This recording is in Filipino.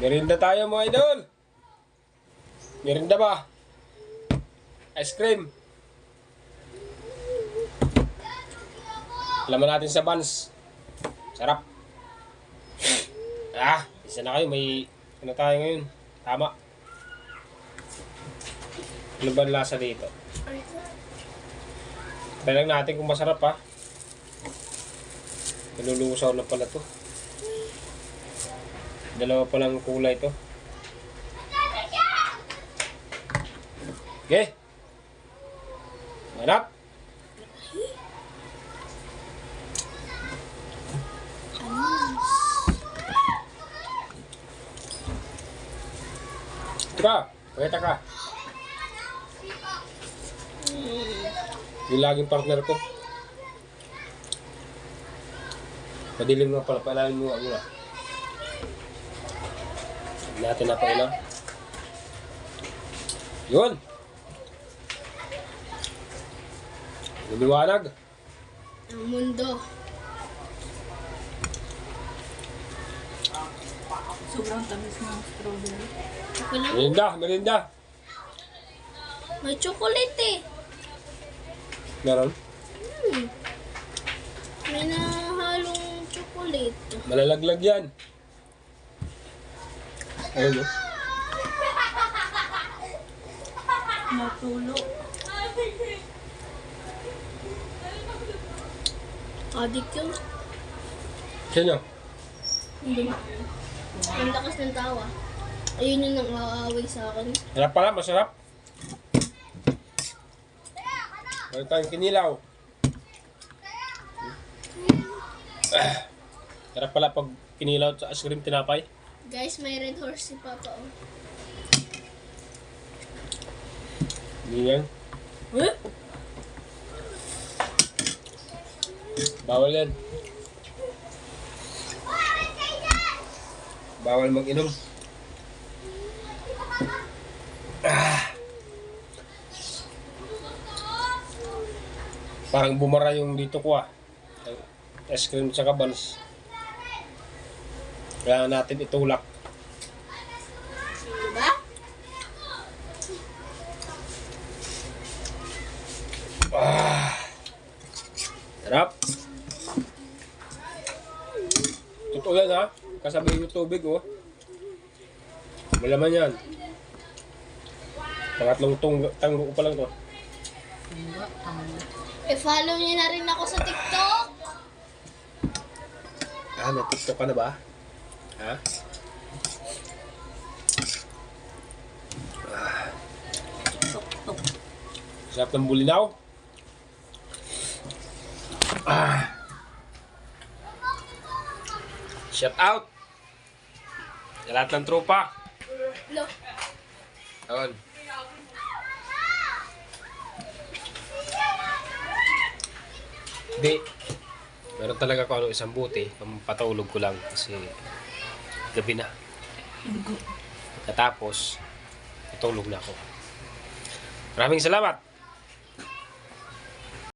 Merinda tayo mga idol. Merinda ba? Ice cream. Laman natin sa buns. Sarap. Isa na kayo. May ano tayo ngayon. Tama. Ano ba ang lasa dito? Talang natin kung masarap ha. Nalulusaw na pala to. Dalawa pa lang kulay to. Okay. Manap. Tika, pakita ka. Yung laging partner ko. Padilim nga pala, palalim mo muna. Natin na pa ilang. Yun. Lumiwanag. Ang mundo. Sobrang tamis ng strawberry. Okay lang. Merinda, merinda. May chocolate eh. Meron? May nahalong chocolate. Malalaglag yan. Ayun o. Natulo. Adik yun. Sino? Hindi. Ang lakas ng tawa. Ayun yung nang-aaway sa akin. Sarap pala, masarap. Meron tayong kinilaw. Sarap pala pag kinilaw sa ice cream tinapay. Guys, may red horse si Papa. Oh. Hindi yan. Bawal yan. Bawal mag-inom. Parang bumara yung dito ko ah. Ice cream sa buns. Kaya natin itulak. Diba? Sarap. Totoo yan ha. Kasabay yung tubig oh. Malaman yan. Pangatlong tanggo ko pa lang to. I-follow niyo na rin ako sa TikTok. May TikTok ka na ba? Ha? Tok-tok. Sarap ng bulinaw. Shout out sa lahat ng tropa. Lo. Ayun. Hindi. Meron talaga ko isang buti. Pampatulog ko lang kasi gabi na. Katapos, natulog na ako. Maraming salamat.